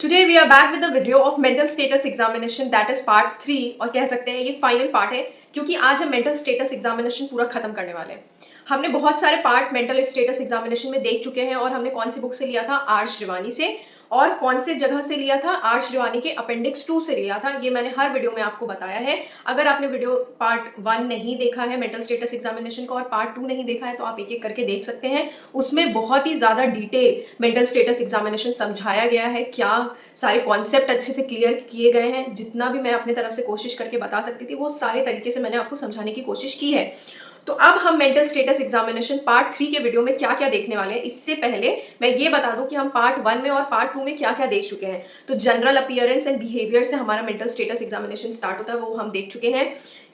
Today we are back with the video of mental status examination that is part 3 और कह सकते हैं ये फाइनल पार्ट है क्योंकि आज हम मेंटल स्टेटस एग्जामिनेशन पूरा खत्म करने वाले हैं। हमने बहुत सारे पार्ट मेंटल स्टेटस एग्जामिनेशन में देख चुके हैं और हमने कौन सी बुक से लिया था, आर श्रीवानी से, और कौन से जगह से लिया था, आर श्रीवानी के अपेंडिक्स 2 से लिया था। ये मैंने हर वीडियो में आपको बताया है। अगर आपने वीडियो पार्ट 1 नहीं देखा है मेंटल स्टेटस एग्जामिनेशन का और पार्ट 2 नहीं देखा है तो आप एक एक करके देख सकते हैं। उसमें बहुत ही ज़्यादा डिटेल मेंटल स्टेटस एग्जामिनेशन समझाया गया है, क्या सारे कॉन्सेप्ट अच्छे से क्लियर किए गए हैं। जितना भी मैं अपनी तरफ से कोशिश करके बता सकती थी वो सारे तरीके से मैंने आपको समझाने की कोशिश की है। तो अब हम मेंटल स्टेटस एग्जामिनेशन पार्ट 3 के वीडियो में क्या क्या देखने वाले हैं। इससे पहले मैं ये बता दूं कि हम पार्ट 1 में और पार्ट 2 में क्या क्या देख चुके हैं। तो जनरल अपीयरेंस एंड बिहेवियर से हमारा मेंटल स्टेटस एग्जामिनेशन स्टार्ट होता है, वो हम देख चुके हैं।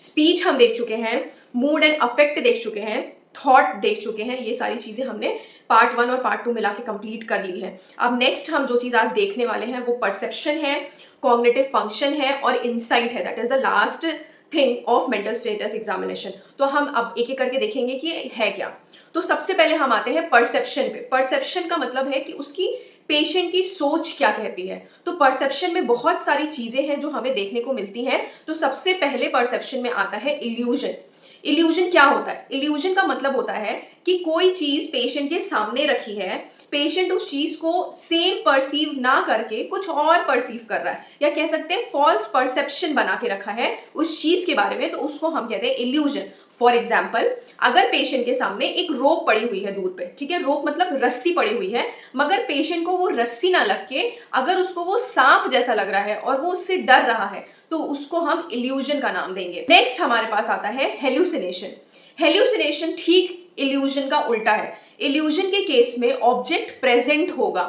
स्पीच हम देख चुके हैं, मूड एंड अफेक्ट देख चुके हैं, थॉट देख चुके हैं। ये सारी चीजें हमने पार्ट 1 और पार्ट 2 मिला के कंप्लीट कर ली है। अब नेक्स्ट हम जो चीज आज देखने वाले हैं वो परसेप्शन है, कॉग्निटिव फंक्शन है और इंसाइट है। That is the last thing of mental status examination. तो हम अब एक एक करके देखेंगे कि है क्या। तो सबसे पहले हम आते हैं परसेप्शन पे। परसेप्शन का मतलब है कि उसकी पेशेंट की सोच क्या कहती है। तो परसेप्शन में बहुत सारी चीजें हैं जो हमें देखने को मिलती हैं। तो सबसे पहले परसेप्शन में आता है इल्यूजन। इल्यूजन क्या होता है? इल्यूजन का मतलब होता है कि कोई चीज पेशेंट के सामने रखी है, पेशेंट उस चीज को सेम परसीव ना करके कुछ और परसीव कर रहा है, या कह सकते हैं फॉल्स परसेप्शन बना के रखा है उस चीज के बारे में, तो उसको हम कहते हैं इल्यूजन। फॉर एग्जाम्पल, अगर पेशेंट के सामने एक रोप पड़ी हुई है दूर पे, ठीक है, रोप मतलब रस्सी पड़ी हुई है, मगर पेशेंट को वो रस्सी ना लग के अगर उसको वो सांप जैसा लग रहा है और वो उससे डर रहा है, तो उसको हम इल्यूजन का नाम देंगे। नेक्स्ट हमारे पास आता है हेल्यूसिनेशन। हेल्यूसिनेशन ठीक इल्यूजन का उल्टा है। इल्यूजन के केस में ऑब्जेक्ट प्रेजेंट होगा,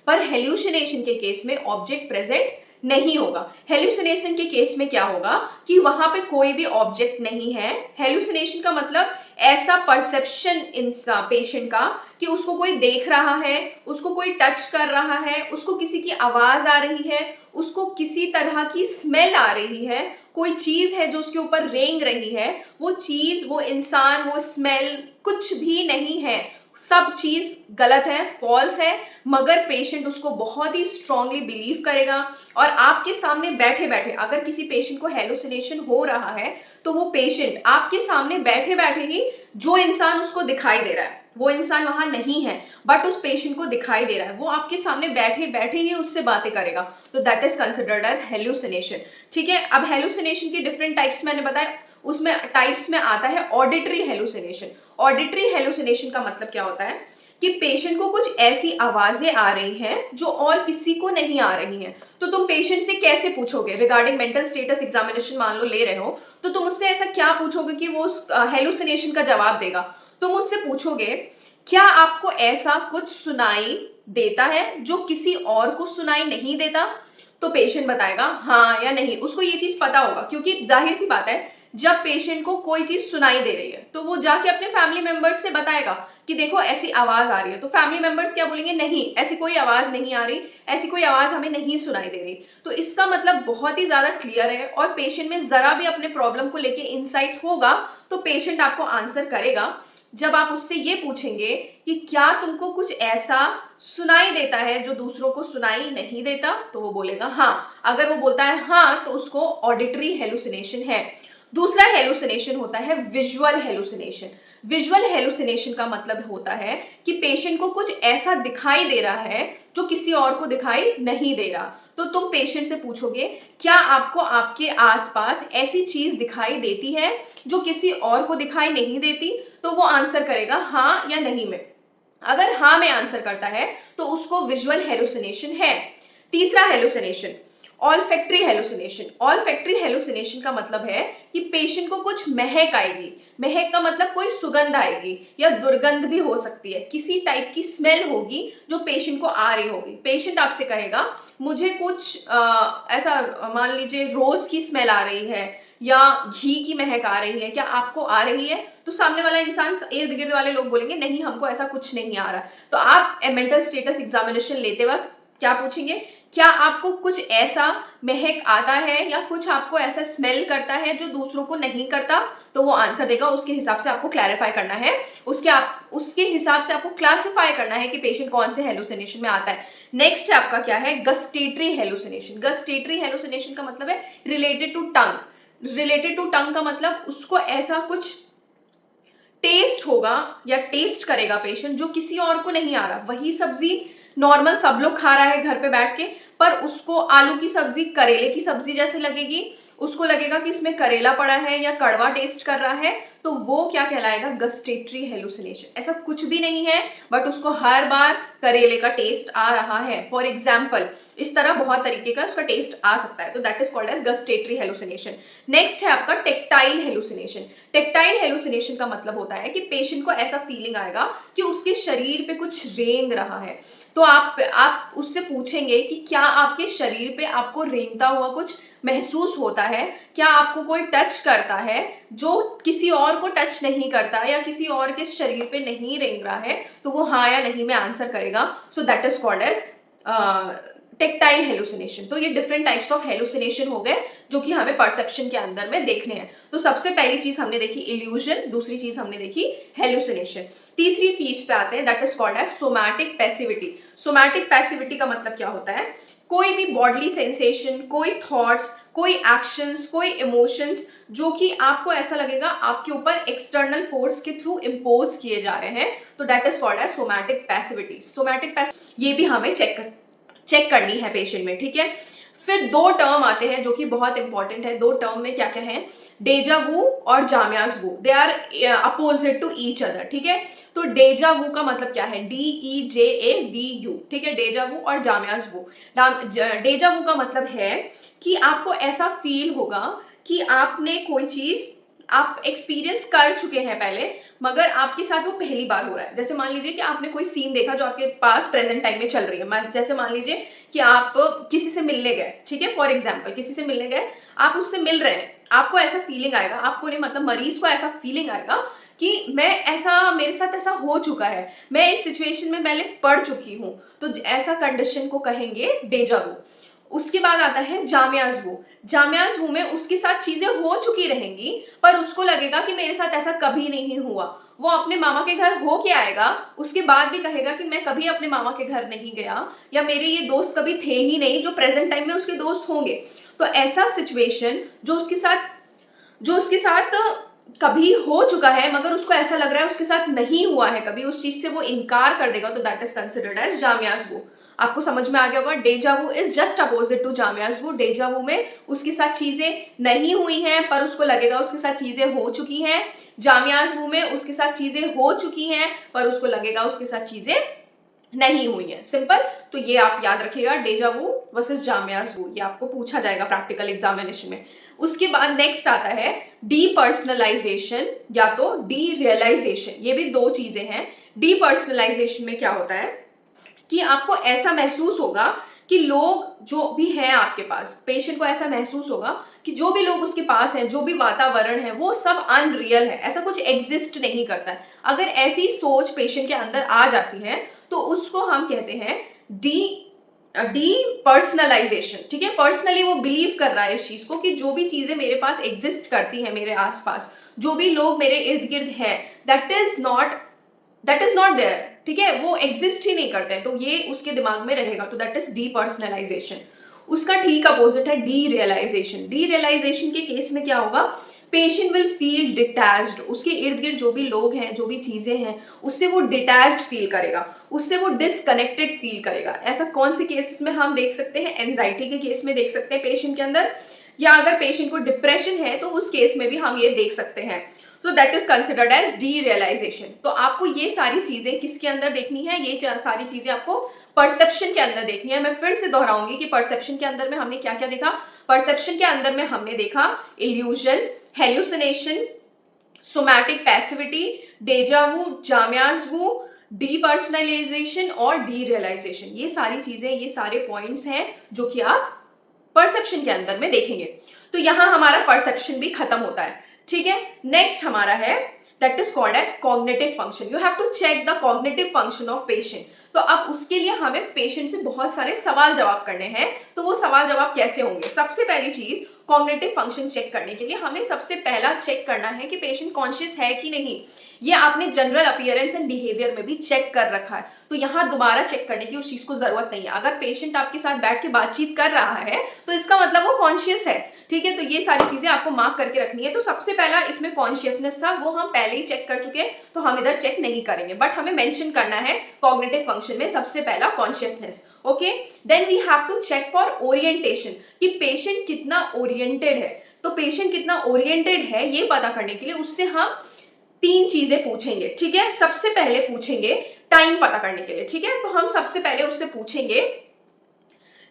पर हेल्यूसिनेशन के केस में ऑब्जेक्ट प्रेजेंट नहीं होगा। हेल्यूसिनेशन के केस में क्या होगा कि वहां पे कोई भी ऑब्जेक्ट नहीं है। हेल्यूसिनेशन का मतलब ऐसा परसेप्शन इंसान पेशेंट का कि उसको कोई देख रहा है, उसको कोई टच कर रहा है, उसको किसी की आवाज आ रही है, उसको किसी तरह की स्मेल आ रही है, कोई चीज है जो उसके ऊपर रेंग रही है, वो चीज, वो इंसान, वो स्मेल कुछ भी नहीं है, सब चीज गलत है, फॉल्स है, मगर पेशेंट उसको बहुत ही स्ट्रांगली बिलीव करेगा। और आपके सामने बैठे बैठे अगर किसी पेशेंट को हेलुसिनेशन हो रहा है तो वो पेशेंट आपके सामने बैठे बैठे ही जो इंसान उसको दिखाई दे रहा है, वो इंसान वहां नहीं है बट उस पेशेंट को दिखाई दे रहा है, वो आपके सामने बैठे बैठे ही उससे बातें करेगा, तो that is considered as hallucination. ठीक है, अब हेल्यूसिनेशन की डिफरेंट टाइप्स मैंने बताया, उसमें टाइप्स में आता है ऑडिटरी हेल्यूसिनेशन। ऑडिटरी हेल्यूसिनेशन का मतलब क्या होता है कि पेशेंट को कुछ ऐसी आवाजें आ रही हैं जो और किसी को नहीं आ रही हैं। तो तुम पेशेंट से कैसे पूछोगे रिगार्डिंग मेंटल स्टेटस एग्जामिनेशन, मान लो ले रहे हो, तो तुम उससे ऐसा क्या पूछोगे कि वो हेल्यूसिनेशन का जवाब देगा? तुम उससे पूछोगे, क्या आपको ऐसा कुछ सुनाई देता है जो किसी और को सुनाई नहीं देता? तो पेशेंट बताएगा हाँ या नहीं। उसको ये चीज पता होगा क्योंकि जाहिर सी बात है, जब पेशेंट को कोई चीज सुनाई दे रही है तो वो जाके अपने फैमिली मेंबर्स से बताएगा कि देखो ऐसी आवाज आ रही है। तो फैमिली मेंबर्स क्या बोलेंगे? नहीं, ऐसी कोई आवाज नहीं आ रही, ऐसी कोई आवाज हमें नहीं सुनाई दे रही। तो इसका मतलब बहुत ही ज्यादा क्लियर है, और पेशेंट में जरा भी अपने प्रॉब्लम को लेके इंसाइट होगा तो पेशेंट आपको आंसर करेगा। जब आप उससे ये पूछेंगे कि क्या तुमको कुछ ऐसा सुनाई देता है जो दूसरों को सुनाई नहीं देता, तो वो बोलेगा हाँ। अगर वो बोलता है हाँ तो उसको ऑडिटरी हेलुसिनेशन है। दूसरा हेलुसिनेशन होता है विजुअल हेलुसिनेशन। विजुअल हेलुसिनेशन का मतलब होता है कि पेशेंट को कुछ ऐसा दिखाई दे रहा है जो किसी और को दिखाई नहीं दे रहा। तो तुम पेशेंट से पूछोगे क्या आपको आपके आसपास ऐसी चीज दिखाई देती है जो किसी और को दिखाई नहीं देती? तो वो आंसर करेगा हाँ या नहीं में। अगर हाँ में आंसर करता है तो उसको विजुअल हेलुसिनेशन है। तीसरा hallucination olfactory hallucination. Olfactory hallucination का मतलब है कि पेशेंट को कुछ महक आएगी। महक का मतलब कोई सुगंध आएगी या दुर्गंध भी हो सकती है, किसी टाइप की स्मेल होगी जो पेशेंट को आ रही होगी। पेशेंट आपसे कहेगा मुझे कुछ ऐसा मान लीजिए रोज की स्मेल आ रही है या घी की महक आ रही है, क्या आपको आ रही है? तो सामने वाला इंसान, इर्द गिर्द वाले लोग बोलेंगे नहीं हमको ऐसा कुछ नहीं आ रहा। तो आप मेंटल स्टेटस एग्जामिनेशन लेते वक्त क्या पूछेंगे, क्या आपको कुछ ऐसा महक आता है या कुछ आपको ऐसा स्मेल करता है जो दूसरों को नहीं करता, तो वो आंसर देगा। उसके हिसाब से आपको क्लैरिफाई करना है, उसके हिसाब से आपको क्लासिफाई करना है कि पेशेंट कौन से हेलुसिनेशन में आता है। नेक्स्ट आपका क्या है, गस्टेटरी हेलुसिनेशन। गस्टेटरी हेलुसिनेशन का मतलब है related to tongue. Related to tongue का मतलब उसको ऐसा कुछ टेस्ट होगा या टेस्ट करेगा पेशेंट जो किसी और को नहीं आ रहा। वही सब्जी नॉर्मल सब लोग खा रहा है घर पे बैठ के, पर उसको आलू की सब्जी करेले की सब्जी जैसे लगेगी, उसको लगेगा कि इसमें करेला पड़ा है या कड़वा टेस्ट कर रहा है, तो वो क्या कहलाएगा, गस्टेटरी हेलुसिनेशन। ऐसा कुछ भी नहीं है, बट उसको हर बार करेले का टेस्ट आ रहा है, फॉर एग्जाम्पल। इस तरह बहुत तरीके का उसका टेस्ट आ सकता है, तो that is called as gustatory hallucination. Next है आपका टेक्टाइल हेलुसिनेशन। टेक्टाइल हेलुसिनेशन का मतलब होता है कि पेशेंट को ऐसा फीलिंग आएगा कि उसके शरीर पे कुछ रेंग रहा है। तो आप उससे पूछेंगे कि क्या आपके शरीर पे आपको रेंगता हुआ कुछ महसूस होता है, क्या आपको कोई टच करता है जो किसी और को टच नहीं करता या किसी और के शरीर पे नहीं रेंग रहा है, तो वो हाँ या नहीं में आंसर करेगा। So that is called as tactile hallucination. तो ये डिफरेंट टाइप्स ऑफ हेलुसिनेशन हो गए जो कि हमें परसेप्शन के अंदर में देखने हैं। तो सबसे पहली चीज हमने देखी इल्यूजन, दूसरी चीज हमने देखी हेलुसिनेशन। तीसरी चीज पे आते हैं, that is called as somatic passivity. Somatic passivity का मतलब क्या होता है, कोई भी बॉडली सेंसेशन, कोई थॉट्स, कोई एक्शंस, कोई इमोशंस जो कि आपको ऐसा लगेगा आपके ऊपर एक्सटर्नल फोर्स के थ्रू इम्पोज किए जा रहे हैं, तो that is called as somatic passivity. Somatic ये भी हमें चेक करनी है पेशेंट में, ठीक है। फिर दो टर्म आते हैं जो कि बहुत इंपॉर्टेंट है। दो टर्म में क्या क्या है, डेजा वू और jamais vu, they are opposite to each other, ठीक है। तो डेजा वू का मतलब क्या है, DEJAVU, ठीक है, डेजा वू और जाम्याज वू। डेजा वू का मतलब है कि आपको ऐसा फील होगा कि आपने कोई चीज आप एक्सपीरियंस कर चुके हैं पहले, मगर आपके साथ वो पहली बार हो रहा है। जैसे मान लीजिए कि आपने कोई सीन देखा जो आपके पास प्रेजेंट टाइम में चल रही है। जैसे मान लीजिए कि आप किसी से मिलने गए, ठीक है, फॉर एग्जाम्पल किसी से मिलने गए, आप उससे मिल रहे हैं, आपको ऐसा फीलिंग आएगा, आपको नहीं मतलब मरीज को ऐसा फीलिंग आएगा कि मेरे साथ ऐसा हो चुका है, मैं इस सिचुएशन में पहले पड़ चुकी हूँ, तो ऐसा कंडीशन को कहेंगे डेजा वू। उसके बाद आता है जाम्याज वू। जाम्याज वू में उसके साथ चीजें हो चुकी रहेंगी, पर उसको लगेगा कि मेरे साथ ऐसा कभी नहीं हुआ। वो अपने मामा के घर हो के आएगा, उसके बाद भी कहेगा कि मैं कभी अपने मामा के घर नहीं गया, या मेरे ये दोस्त कभी थे ही नहीं जो प्रेजेंट टाइम में उसके दोस्त होंगे। तो ऐसा सिचुएशन जो उसके साथ कभी हो चुका है मगर उसको ऐसा लग रहा है उसके साथ नहीं हुआ है कभी, उस चीज से वो इनकार कर देगा, तो दैट इज कंसिडर्ड एज जाम्याज वू। आपको समझ में आ गया होगा, डेजा वू इज जस्ट अपोजिट टू जाम्याज वू। डेजा वू में उसके साथ चीजें नहीं हुई हैं पर उसको लगेगा उसके साथ चीजें हो चुकी हैं। जाम्याज वू में उसके साथ चीजें हो चुकी हैं पर उसको लगेगा उसके साथ चीजें नहीं हुई है। सिंपल। तो ये आप याद रखिएगा, डेजा वू वर्सेस जाम्याज वू, ये आपको पूछा जाएगा प्रैक्टिकल एग्जामिनेशन में। उसके बाद नेक्स्ट आता है डीपर्सनलाइजेशन या तो डी रियलाइजेशन। ये भी दो चीजें हैं। डीपर्सनलाइजेशन में क्या होता है कि आपको ऐसा महसूस होगा कि लोग जो भी हैं आपके पास, पेशेंट को ऐसा महसूस होगा कि जो भी लोग उसके पास हैं, जो भी वातावरण है, वो सब अनरियल है, ऐसा कुछ एग्जिस्ट नहीं करता है। अगर ऐसी सोच पेशेंट के अंदर आ जाती है तो उसको हम कहते हैं डी पर्सनलाइजेशन, ठीक है। पर्सनली वो बिलीव कर रहा है इस चीज को कि जो भी चीजें मेरे पास एग्जिस्ट करती हैं, मेरे आसपास जो भी लोग मेरे इर्द गिर्द हैं, दैट इज नॉट देयर, ठीक है, वो एग्जिस्ट ही नहीं करते हैं, तो ये उसके दिमाग में रहेगा, तो दैट इज डीपर्सनलाइजेशन। उसका ठीक अपोजिट है डी रियलाइजेशन। डी रियलाइजेशन के केस में क्या होगा, पेशेंट विल फील डिटैच्ड, उसके इर्द गिर्द जो भी लोग हैं, जो भी चीजें हैं, उससे वो डिटैच्ड फील करेगा, उससे वो डिसकनेक्टेड फील करेगा। ऐसा कौन से केसेस में हम देख सकते हैं, एंजाइटी के केस में देख सकते हैं पेशेंट के अंदर, या अगर पेशेंट को डिप्रेशन है तो उस केस में भी हम ये देख सकते हैं। तो that is considered as derealisation. तो आपको ये सारी चीजें किसके अंदर देखनी है, ये सारी चीजें आपको परसेप्शन के अंदर देखनी है। मैं फिर से दोहराऊंगी कि परसेप्शन के अंदर में हमने क्या क्या देखा। परसेप्शन के अंदर में हमने देखा इल्यूजन, हेल्यूसिनेशन, सोमैटिक पैसिविटी, डेजा वू, जाम्याज वू, डीपर्सनलाइजेशन और डी रियलाइजेशन। ये सारी चीजें, ये सारे पॉइंट्स हैं जो कि आप परसेप्शन के अंदर में देखेंगे। तो यहां हमारा परसेप्शन भी खत्म होता है, ठीक है। नेक्स्ट हमारा है that is called as cognitive function. You have to check the cognitive function of patient. तो तो अब उसके लिए हमें पेशेंट से बहुत सारे सवाल जवाब करने हैं। तो वो सवाल जवाब कैसे होंगे? सबसे पहली चीज, कॉग्निटिव फंक्शन चेक करने के लिए हमें सबसे पहला चेक करना है कि पेशेंट कॉन्शियस है कि नहीं। ये आपने जनरल अपीयरेंस एंड बिहेवियर में भी चेक कर रखा है, तो यहाँ दोबारा चेक करने की उस चीज को जरूरत नहीं है। अगर पेशेंट आपके साथ बैठ के बातचीत कर रहा है तो इसका मतलब वो कॉन्शियस है, ठीक है। तो ये सारी चीजें आपको मार्क करके रखनी है। तो सबसे पहला इसमें कॉन्शियसनेस था, वो हम पहले ही चेक कर चुके हैं, तो हम इधर चेक नहीं करेंगे, बट हमें मेंशन करना है कॉग्निटिव फंक्शन में सबसे पहला consciousness. Okay, then we have to check for orientation, कि पेशेंट कितना ओरिएंटेड है। तो पेशेंट कितना ओरिएंटेड है ये पता करने के लिए उससे हम 3 चीजें पूछेंगे, ठीक है। सबसे पहले पूछेंगे टाइम पता करने के लिए, ठीक है। तो हम सबसे पहले उससे पूछेंगे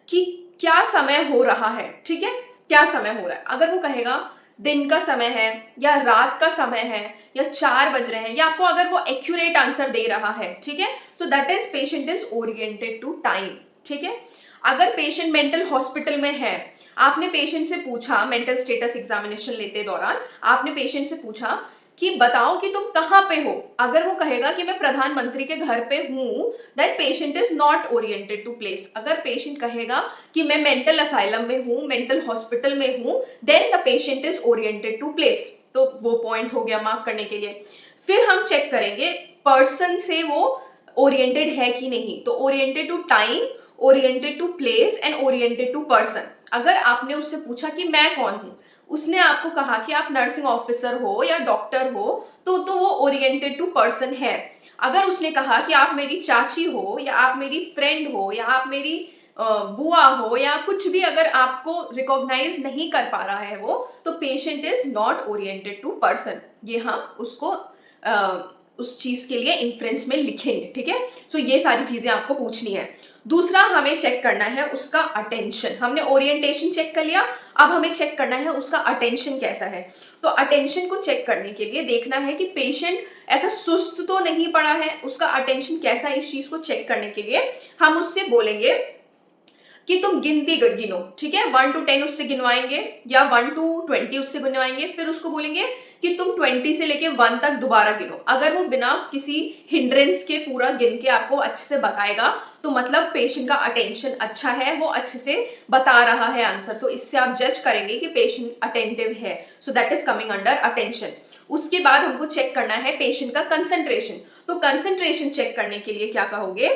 कि क्या समय हो रहा है, ठीक है, क्या समय हो रहा है। अगर वो कहेगा दिन का समय है या रात का समय है या 4 बज रहे हैं, या आपको अगर वो एक्यूरेट आंसर दे रहा है, ठीक है, so that is patient is oriented to time, ठीक है। अगर पेशेंट मेंटल हॉस्पिटल में है, आपने पेशेंट से पूछा, मेंटल स्टेटस एग्जामिनेशन लेते दौरान आपने पेशेंट से पूछा कि बताओ कि तुम कहाँ पे हो। अगर वो कहेगा कि मैं प्रधानमंत्री के घर पे हूँ, that patient is not oriented to place. अगर पेशेंट कहेगा कि मैं मेंटल असाइलम में हूँ, मेंटल हॉस्पिटल में हूँ, then the patient is oriented to place. तो वो पॉइंट हो गया मार्क करने के लिए। फिर हम चेक करेंगे पर्सन से वो ओरिएंटेड है कि नहीं। तो oriented to time, oriented to place and oriented to person. अगर आपने उससे पूछा कि मैं कौन हूँ, उसने आपको कहा कि आप नर्सिंग ऑफिसर हो या डॉक्टर हो, तो वो ओरिएंटेड टू पर्सन है। अगर उसने कहा कि आप मेरी चाची हो या आप मेरी फ्रेंड हो या आप मेरी बुआ हो या कुछ भी, अगर आपको रिकॉग्नाइज नहीं कर पा रहा है वो, तो patient is not oriented to person. ये हम उसको उस चीज के लिए इन्फ्रेंस में लिखेंगे, ठीक है। सो ये सारी चीजें आपको पूछनी है। दूसरा हमें चेक करना है उसका अटेंशन। हमने ओरिएंटेशन चेक कर लिया, अब हमें चेक करना है उसका अटेंशन कैसा है। तो अटेंशन को चेक करने के लिए देखना है कि पेशेंट ऐसा सुस्त तो नहीं पड़ा है, उसका अटेंशन कैसा है। इस चीज को चेक करने के लिए हम उससे बोलेंगे कि तुम गिनती गिनो, ठीक है। 1 to 10 उससे गिनवाएंगे या 1 to 20 उससे गिनवाएंगे। फिर उसको बोलेंगे कि तुम 20 से लेके 1 तक दोबारा गिनो। अगर वो बिना किसी हिंड्रेंस के पूरा गिन के आपको अच्छे से बताएगा, तो मतलब पेशेंट का अटेंशन अच्छा है, वो अच्छे से बता रहा है आंसर। तो इससे आप जज करेंगे कि पेशेंट अटेंटिव है। So that is coming under attention. उसके बाद हमको चेक करना है पेशेंट का कंसंट्रेशन। तो कंसंट्रेशन चेक करने के लिए क्या कहोगे,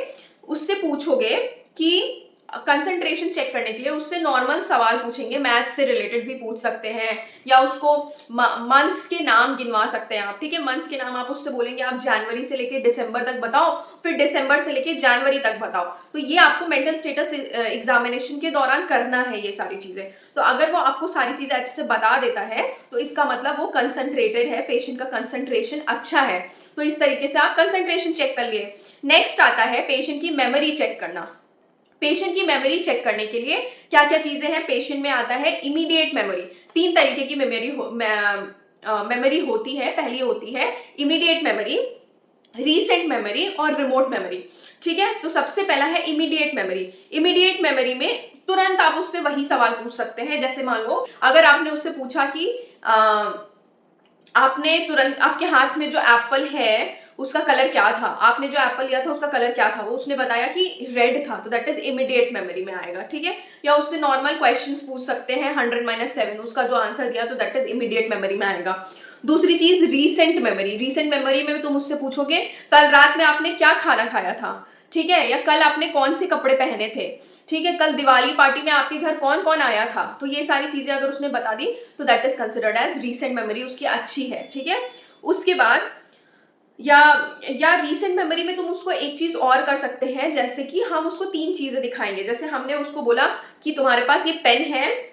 उससे पूछोगे कि कंसंट्रेशन चेक करने के लिए उससे नॉर्मल सवाल पूछेंगे, मैथ्स से रिलेटेड भी पूछ सकते हैं, या उसको मंथ्स के नाम गिनवा सकते हैं आप, ठीक है। मंथ्स के नाम आप उससे बोलेंगे आप जनवरी से लेके दिसंबर तक बताओ, फिर दिसंबर से लेके जनवरी तक बताओ। तो ये आपको मेंटल स्टेटस एग्जामिनेशन के दौरान करना है ये सारी चीजें। तो अगर वो आपको सारी चीजें अच्छे से बता देता है, तो इसका मतलब वो कंसंट्रेटेड है, पेशेंट का कंसंट्रेशन अच्छा है। तो इस तरीके से आप कंसंट्रेशन चेक कर लिए। नेक्स्ट आता है पेशेंट की मेमोरी चेक करना। पेशेंट की मेमोरी चेक करने के लिए क्या क्या चीजें हैं, पेशेंट में आता है इमीडिएट मेमोरी। 3 तरीके की मेमोरी होती है। पहली होती है इमीडिएट मेमोरी, रीसेंट मेमोरी और रिमोट मेमोरी, ठीक है। तो सबसे पहला है इमीडिएट मेमोरी। इमीडिएट मेमोरी में तुरंत आप उससे वही सवाल पूछ सकते हैं। जैसे मान लो अगर आपने उससे पूछा कि आपने तुरंत, आपके हाथ में जो एप्पल है उसका कलर क्या था, आपने जो एप्पल लिया था उसका कलर क्या था, वो उसने बताया कि रेड था, तो दैट इज इमीडिएट मेमोरी में आएगा, ठीक है। या उससे नॉर्मल क्वेश्चंस पूछ सकते हैं 100 - 7, उसका जो आंसर दिया तो दैट इज इमीडिएट मेमोरी में आएगा। दूसरी चीज रीसेंट मेमोरी। रीसेंट मेमोरी में तुम उससे पूछोगे कल रात में आपने क्या खाना खाया था, ठीक है, या कल आपने कौन से कपड़े पहने थे, ठीक है, कल दिवाली पार्टी में आपके घर कौन कौन आया था। तो ये सारी चीजें अगर उसने बता दी तो that is considered as recent memory, उसकी अच्छी है, ठीक है। उसके बाद या रीसेंट मेमोरी में तुम उसको एक चीज और कर सकते हैं, जैसे कि हम उसको 3 चीजें दिखाएंगे। जैसे हमने उसको बोला कि तुम्हारे पास ये पेन है,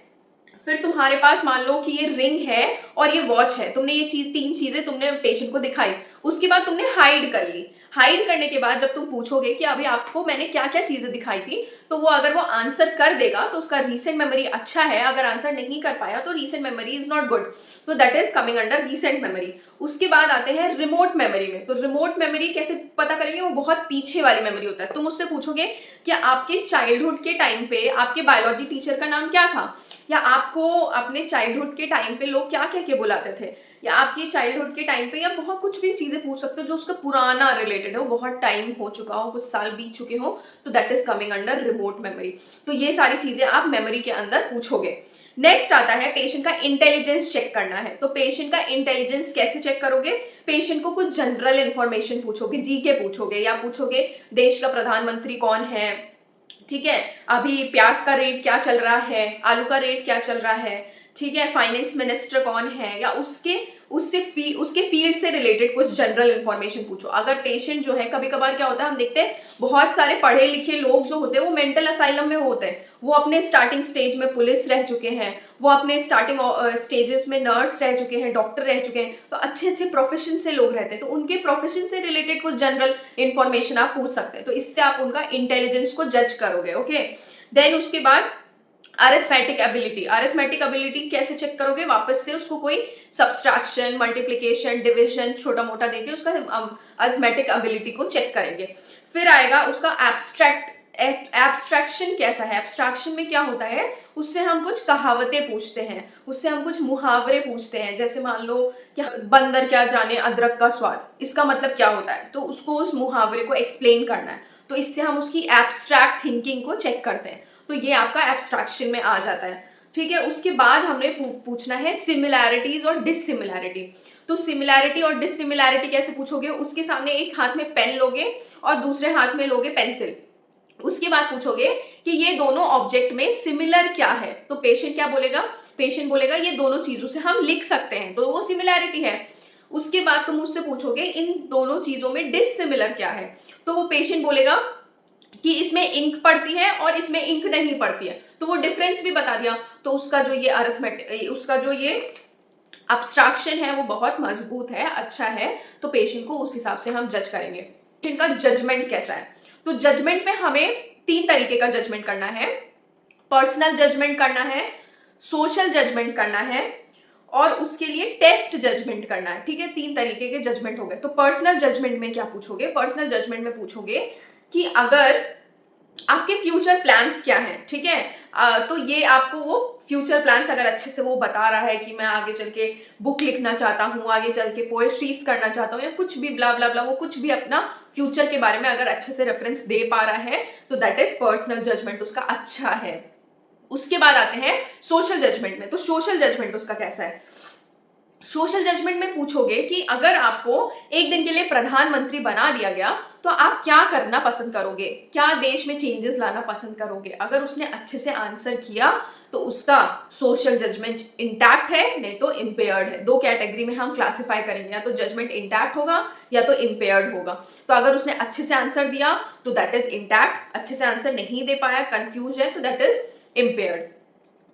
फिर तुम्हारे पास मान लो कि ये रिंग है और ये वॉच है। तुमने ये 3 चीजें तुमने पेशेंट को दिखाई, उसके बाद तुमने हाइड कर ली। हाइड करने के बाद जब तुम पूछोगे कि अभी आपको मैंने क्या क्या चीजें दिखाई थी, तो वो अगर वो आंसर कर देगा तो उसका रीसेंट मेमोरी अच्छा है, अगर आंसर नहीं कर पाया तो recent memory is not good, तो that is coming under recent memory. उसके बाद आते हैं रिमोट मेमोरी में। तो रिमोट मेमोरी कैसे पता करेंगे, वो बहुत पीछे वाली मेमोरी होता है। तुम मुझसे पूछोगे कि आपके चाइल्डहुड के टाइम पे आपके बायोलॉजी टीचर का नाम क्या था, या आपको अपने चाइल्डहुड के टाइम पे लोग क्या कह के बुलाते थे, या आपके चाइल्डहुड के टाइम पे, या बहुत कुछ भी चीजें पूछ सकते हो जो उसका पुराना रिलेटेड हो, बहुत टाइम हो चुका हो, कुछ साल बीत चुके हो, तो that is coming under remote memory. तो ये सारी चीजें आप मेमोरी के अंदर पूछोगे। नेक्स्ट आता है पेशेंट का इंटेलिजेंस चेक करना है। तो पेशेंट का इंटेलिजेंस कैसे चेक करोगे, पेशेंट को कुछ जनरल इंफॉर्मेशन पूछोगे, जीके पूछोगे, या पूछोगे देश का प्रधानमंत्री कौन है, ठीक है, अभी प्याज का रेट क्या चल रहा है, आलू का रेट क्या चल रहा है, ठीक है, फाइनेंस मिनिस्टर कौन है, या उसके फील्ड से रिलेटेड कुछ जनरल इंफॉर्मेशन पूछो। अगर पेशेंट जो है, कभी कभार क्या होता है, हम देखते हैं बहुत सारे पढ़े लिखे लोग जो होते हैं वो मेंटल असाइलम में होते हैं, वो अपने स्टार्टिंग स्टेज में पुलिस रह चुके हैं, वो अपने स्टार्टिंग स्टेजेस में नर्स रह चुके हैं, डॉक्टर रह चुके हैं, तो अच्छे अच्छे प्रोफेशन से लोग रहते हैं, तो उनके प्रोफेशन से रिलेटेड कुछ जनरल इंफॉर्मेशन आप पूछ सकते हैं। तो इससे आप उनका इंटेलिजेंस को जज करोगे। ओके, देन उसके बाद अरिथमेटिक एबिलिटी। अरिथमेटिक एबिलिटी कैसे चेक करोगे, वापस से उसको कोई सब्सट्रैक्शन, मल्टीप्लिकेशन, डिविजन छोटा मोटा देके उसका अरिथमेटिक एबिलिटी को चेक करेंगे। फिर आएगा उसका एब्स्ट्रैक्शन कैसा है। एब्स्ट्रैक्शन में क्या होता है, उससे हम कुछ कहावतें पूछते हैं, उससे हम कुछ मुहावरे पूछते हैं, जैसे मान लो कि बंदर क्या जाने अदरक का स्वाद, इसका मतलब क्या होता है, तो उसको उस मुहावरे को एक्सप्लेन करना है, तो इससे हम उसकी एब्स्ट्रैक्ट थिंकिंग को चेक करते हैं। तो ये आपका एब्स्ट्रैक्शन में आ जाता है, ठीक है। उसके बाद हमने पूछना है सिमिलैरिटीज और डिससिमिलैरिटी। तो सिमिलैरिटी और डिससिमिलैरिटी कैसे पूछोगे, उसके सामने एक हाथ में पेन लोगे और दूसरे हाथ में लोगे पेंसिल, उसके बाद पूछोगे कि ये दोनों ऑब्जेक्ट में सिमिलर क्या है, तो पेशेंट क्या बोलेगा, पेशेंट बोलेगा ये दोनों चीजों से हम लिख सकते हैं, तो वो सिमिलैरिटी है। उसके बाद तुम मुझसे पूछोगे इन दोनों चीजों में डिससिमिलर क्या है, तो वो पेशेंट बोलेगा कि इसमें इंक पड़ती है और इसमें इंक नहीं पड़ती है, तो वो डिफरेंस भी बता दिया। तो उसका जो ये अरिथमेटिक, उसका जो ये अब्स्ट्रैक्शन है वो बहुत मजबूत है, अच्छा है, तो पेशेंट को उस हिसाब से हम जज करेंगे। पेशेंट का जजमेंट कैसा है, तो जजमेंट में हमें 3 तरीके का जजमेंट करना है। पर्सनल जजमेंट करना है, सोशल जजमेंट करना है, और उसके लिए टेस्ट जजमेंट करना है, ठीक है। 3 तरीके के जजमेंट हो गए। तो पर्सनल जजमेंट में क्या पूछोगे, पर्सनल जजमेंट में पूछोगे कि अगर आपके फ्यूचर प्लान्स क्या हैं, ठीक है, तो ये आपको वो फ्यूचर प्लान्स अगर अच्छे से वो बता रहा है कि मैं आगे चल के बुक लिखना चाहता हूँ, आगे चल के पोएट्रीज करना चाहता हूँ, या कुछ भी ब्ला ब्ला ब्ला, वो कुछ भी अपना फ्यूचर के बारे में अगर अच्छे से रेफरेंस दे पा रहा है, तो दैट इज पर्सनल जजमेंट उसका अच्छा है। उसके बाद आते हैं सोशल जजमेंट में। तो सोशल जजमेंट उसका कैसा है, सोशल जजमेंट में पूछोगे कि अगर आपको एक दिन के लिए प्रधानमंत्री बना दिया गया तो आप क्या करना पसंद करोगे, क्या देश में चेंजेस लाना पसंद करोगे। अगर उसने अच्छे से आंसर किया तो उसका सोशल जजमेंट इंटैक्ट है, नहीं तो इम्पेयर्ड है। 2 कैटेगरी में हम क्लासिफाई करेंगे, या तो जजमेंट इंटैक्ट होगा या तो इम्पेयर्ड होगा। तो अगर उसने अच्छे से आंसर दिया तो दैट इज इंटैक्ट, अच्छे से आंसर नहीं दे पाया, कंफ्यूज है, तो दैट इज इम्पेयर्ड।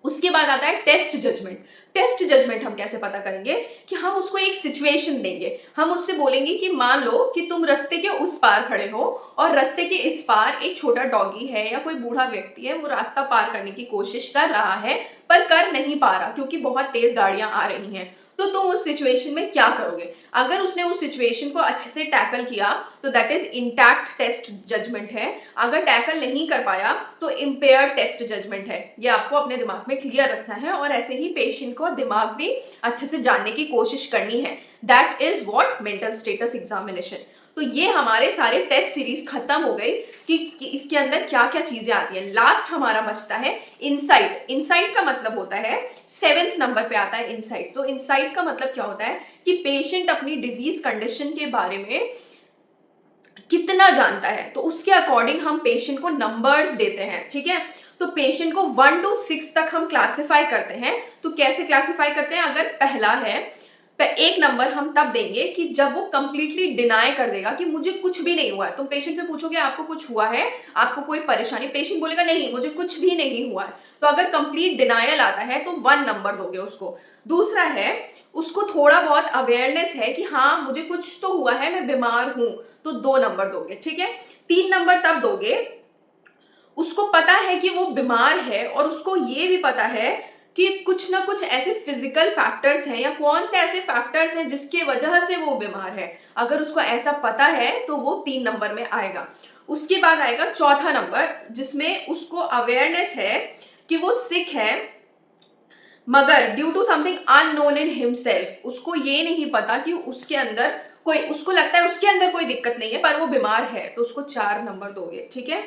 उसके बाद आता है टेस्ट जजमेंट। टेस्ट जजमेंट हम कैसे पता करेंगे कि हम उसको एक सिचुएशन देंगे, हम उससे बोलेंगे कि मान लो कि तुम रास्ते के उस पार खड़े हो और रास्ते के इस पार एक छोटा डॉगी है या कोई बूढ़ा व्यक्ति है, वो रास्ता पार करने की कोशिश कर रहा है पर कर नहीं पा रहा क्योंकि बहुत तेज गाड़ियां आ रही हैं, तो तुम उस सिचुएशन में क्या करोगे। अगर उसने उस सिचुएशन को अच्छे से टैकल किया तो that is intact test judgement है, अगर टैकल नहीं कर पाया तो इम्पेयर टेस्ट जजमेंट है। ये आपको अपने दिमाग में क्लियर रखना है, और ऐसे ही पेशेंट को दिमाग भी अच्छे से जानने की कोशिश करनी है। That is what mental status examination. तो ये हमारे सारे टेस्ट सीरीज खत्म हो गई कि इसके अंदर क्या क्या चीजें आती हैं। लास्ट हमारा बचता है इनसाइट। इनसाइट का मतलब होता है 7th नंबर पे आता है इनसाइट। तो इनसाइट का मतलब क्या होता है कि पेशेंट अपनी डिजीज कंडीशन के बारे में कितना जानता है, तो उसके अकॉर्डिंग हम पेशेंट को नंबर्स देते हैं, ठीक है। तो पेशेंट को 1 to 6 तक हम क्लासिफाई करते हैं। तो कैसे क्लासिफाई करते हैं, अगर पहला है, 1 नंबर हम तब देंगे कि जब वो कंप्लीटली डिनाई कर देगा कि मुझे कुछ भी नहीं हुआ है। तुम पेशेंट से पूछोगे आपको कुछ हुआ है, आपको कोई परेशानी, पेशेंट बोलेगा नहीं मुझे कुछ भी नहीं हुआ है, तो अगर कंप्लीट डिनायल आता है तो 1 नंबर दोगे उसको। दूसरा है उसको थोड़ा बहुत अवेयरनेस है कि हाँ मुझे कुछ तो हुआ है, मैं बीमार हूं, तो 2 नंबर दोगे, ठीक है। 3 नंबर तब दोगे उसको पता है कि वो बीमार है और उसको ये भी पता है कि कुछ ना कुछ ऐसे फिजिकल फैक्टर्स हैं या कौन से ऐसे फैक्टर्स हैं जिसके वजह से वो बीमार है। अगर उसको ऐसा पता है तो वो 3 नंबर में आएगा। उसके बाद आएगा चौथा नंबर, जिसमें उसको अवेयरनेस है कि वो सिक है, मगर due to something unknown in himself, उसको ये नहीं पता कि उसके अंदर कोई, उसको लगता है उसके अंदर कोई दिक्कत नहीं है पर वो बीमार है, तो उसको 4 नंबर दोगे, ठीक है।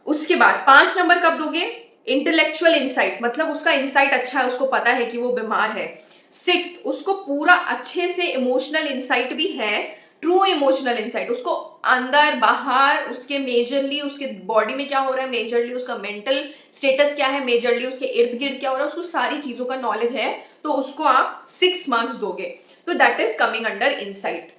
उसके बाद 5 नंबर कब दोगे? इंटेलेक्चुअल इंसाइट, मतलब उसका इंसाइट अच्छा है, उसको पता है कि वो बीमार है। 6 उसको पूरा अच्छे से इमोशनल इंसाइट भी है, ट्रू इमोशनल इंसाइट, उसको अंदर बाहर उसके मेजरली उसके बॉडी में क्या हो रहा है, मेजरली उसका मेंटल स्टेटस क्या है, मेजरली उसके इर्द गिर्द क्या हो रहा है, उसको सारी चीजों का नॉलेज है, तो उसको आप 6 मार्क्स दोगे। तो that is coming under insight.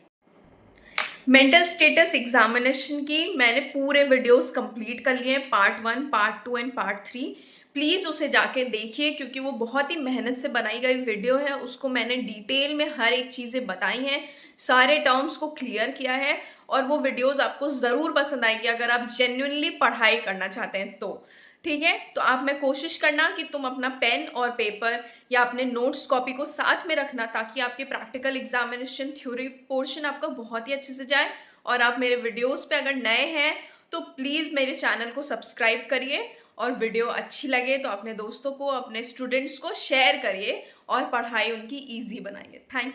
Mental status examination की मैंने पूरे वीडियोस कंप्लीट कर लिए हैं, part 1, part 2 and part 3। Please उसे जाके देखिए क्योंकि वो बहुत ही मेहनत से बनाई गई वीडियो है। उसको मैंने डिटेल में हर एक चीज़ें बताई हैं, सारे टर्म्स को क्लियर किया है, और वो वीडियोस आपको ज़रूर पसंद आएगी अगर आप जेन्युइनली पढ़ाई करना चाहते हैं तो। ठीक है, तो आप में कोशिश करना कि तुम अपना पेन और पेपर या अपने नोट्स कॉपी को साथ में रखना, ताकि आपके प्रैक्टिकल एग्जामिनेशन थ्योरी पोर्शन आपका बहुत ही अच्छे से जाए। और आप मेरे वीडियोस पे अगर नए हैं तो प्लीज़ मेरे चैनल को सब्सक्राइब करिए, और वीडियो अच्छी लगे तो अपने दोस्तों को, अपने स्टूडेंट्स को शेयर करिए और पढ़ाई उनकी ईजी बनाइए। Thank you.